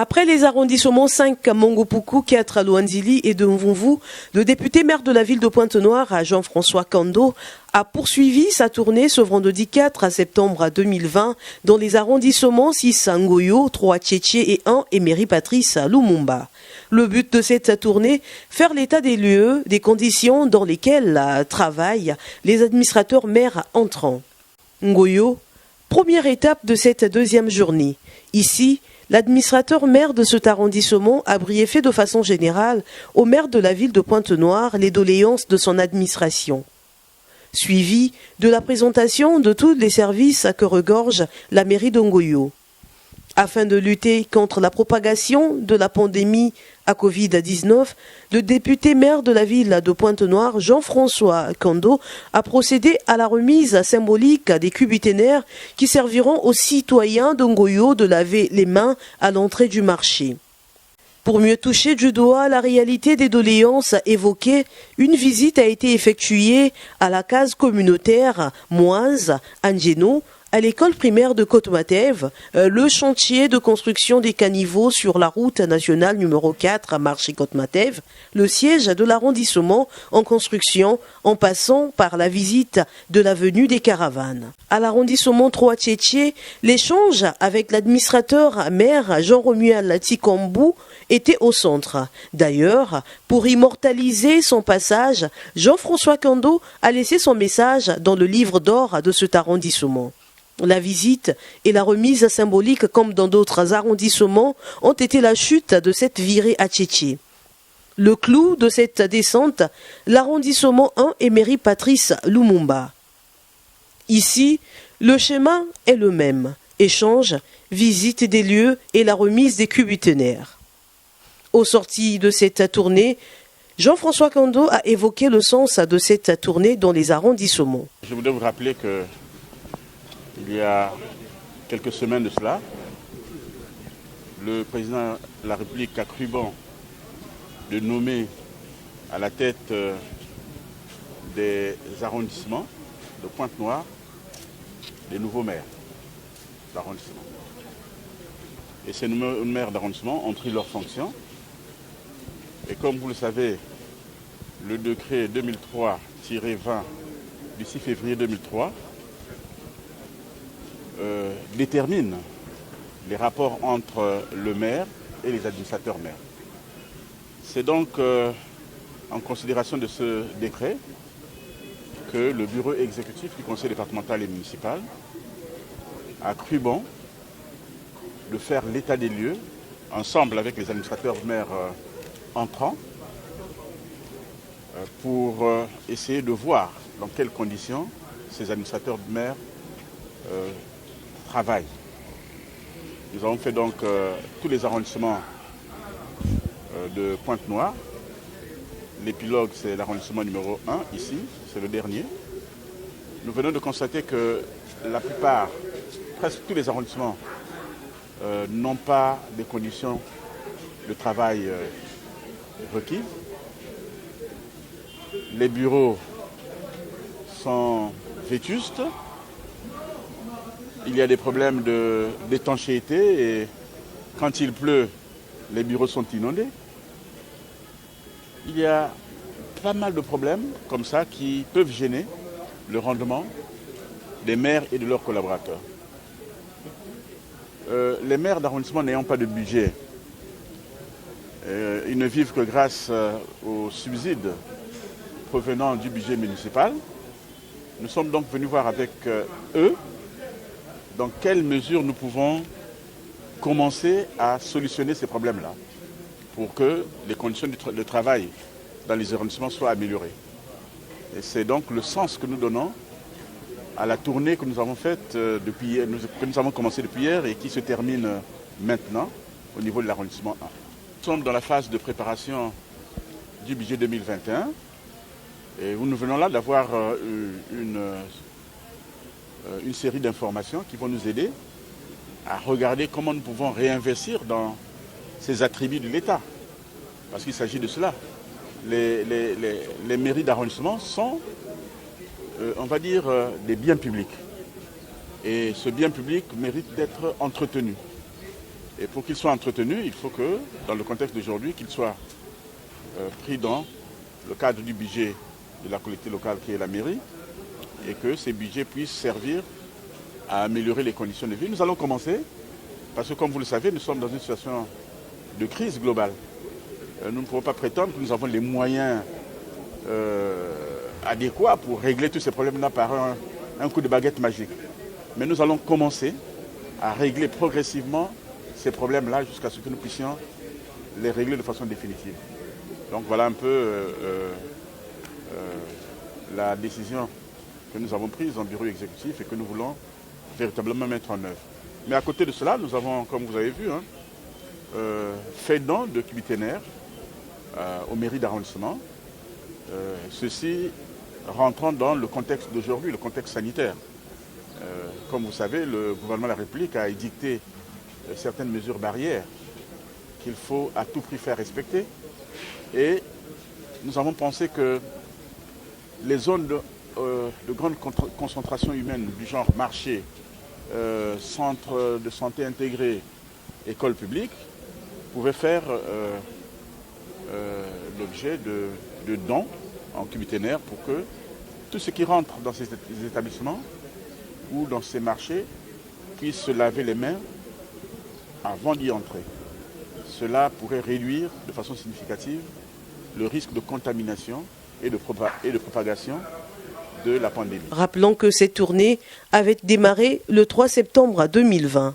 Après les arrondissements 5 à Mongopuku, 4 à Luanzili et de Mvumvu, le député maire de la ville de Pointe-Noire, Jean-François Kando, a poursuivi sa tournée ce vendredi 4 septembre 2020 dans les arrondissements 6 à Ngoyo, 3 à Tchétché et 1 Emery Patrice à Lumumba. Le but de cette tournée, faire l'état des lieux, des conditions dans lesquelles travaillent les administrateurs maires entrants. Ngoyo, première étape de cette deuxième journée. Ici, l'administrateur maire de cet arrondissement a briefé de façon générale au maire de la ville de Pointe-Noire les doléances de son administration. Suivi de la présentation de tous les services que regorge la mairie de Ngoyo. Afin de lutter contre la propagation de la pandémie à Covid-19, le député maire de la ville de Pointe-Noire, Jean-François Kando, a procédé à la remise symbolique des cubiténaires qui serviront aux citoyens de Ngoyo de laver les mains à l'entrée du marché. Pour mieux toucher du doigt la réalité des doléances évoquées, une visite a été effectuée à la case communautaire Moise, Angeno, à l'école primaire de Côte-Matev, le chantier de construction des caniveaux sur la route nationale numéro 4 à marché Côte-Matev, le siège de l'arrondissement en construction en passant par la visite de l'avenue des Caravanes. À l'arrondissement 3 Tchétché, l'échange avec l'administrateur maire Jean-Romuald Tikombu était au centre. D'ailleurs, pour immortaliser son passage, Jean-François Kando a laissé son message dans le livre d'or de cet arrondissement. La visite et la remise symbolique, comme dans d'autres arrondissements, ont été la chute de cette virée à Tchétché. Le clou de cette descente, l'arrondissement 1 Emery Patrice Lumumba. Ici, le schéma est le même. Échange, visite des lieux et la remise des cubiténaires. Au sorti de cette tournée, Jean-François Kando a évoqué le sens de cette tournée dans les arrondissements. Je voudrais vous rappeler que il y a quelques semaines de cela, le président de la République a cru bon de nommer à la tête des arrondissements de Pointe-Noire des nouveaux maires d'arrondissement. Et ces nouveaux maires d'arrondissement ont pris leurs fonctions. Et comme vous le savez, le décret 2003-20 du 6 février 2003 détermine les rapports entre le maire et les administrateurs maires. C'est donc en considération de ce décret que le bureau exécutif du conseil départemental et municipal a cru bon de faire l'état des lieux ensemble avec les administrateurs maires entrants pour essayer de voir dans quelles conditions ces administrateurs maires travaillent. Nous avons fait donc tous les arrondissements de Pointe-Noire. L'épilogue, c'est l'arrondissement numéro 1, ici, c'est le dernier. Nous venons de constater que la plupart, presque tous les arrondissements, n'ont pas des conditions de travail requises. Les bureaux sont vétustes. Il y a des problèmes d'étanchéité et quand il pleut, les bureaux sont inondés. Il y a pas mal de problèmes comme ça qui peuvent gêner le rendement des maires et de leurs collaborateurs. Les maires d'arrondissement n'ayant pas de budget, ils ne vivent que grâce aux subsides provenant du budget municipal. Nous sommes donc venus voir avec eux dans quelle mesure nous pouvons commencer à solutionner ces problèmes-là pour que les conditions de travail dans les arrondissements soient améliorées. Et c'est donc le sens que nous donnons à la tournée que nous avons faite que nous avons commencé depuis hier et qui se termine maintenant au niveau de l'arrondissement 1. Nous sommes dans la phase de préparation du budget 2021 et nous venons là d'avoir une série d'informations qui vont nous aider à regarder comment nous pouvons réinvestir dans ces attributs de l'État. Parce qu'il s'agit de cela. Les mairies d'arrondissement sont, on va dire, des biens publics. Et ce bien public mérite d'être entretenu. Et pour qu'il soit entretenu, il faut que, dans le contexte d'aujourd'hui, qu'il soit pris dans le cadre du budget de la collectivité locale qui est la mairie, et que ces budgets puissent servir à améliorer les conditions de vie. Nous allons commencer, parce que comme vous le savez, nous sommes dans une situation de crise globale. Nous ne pouvons pas prétendre que nous avons les moyens adéquats pour régler tous ces problèmes-là par un coup de baguette magique. Mais nous allons commencer à régler progressivement ces problèmes-là jusqu'à ce que nous puissions les régler de façon définitive. Donc voilà un peu la décision que nous avons prise en bureau exécutif et que nous voulons véritablement mettre en œuvre. Mais à côté de cela, nous avons, comme vous avez vu, fait don de cubiténaires aux mairies d'arrondissement. Ceci rentrant dans le contexte d'aujourd'hui, le contexte sanitaire. Comme vous savez, le gouvernement de la République a édicté certaines mesures barrières qu'il faut à tout prix faire respecter. Et nous avons pensé que les zones de grande concentration humaine du genre marché, centre de santé intégré, école publique, pouvaient faire l'objet de dons en cubiténaires pour que tout ce qui rentre dans ces établissements ou dans ces marchés puisse se laver les mains avant d'y entrer. Cela pourrait réduire de façon significative le risque de contamination et de propagation de la pandémie. Rappelons que cette tournée avait démarré le 3 septembre 2020.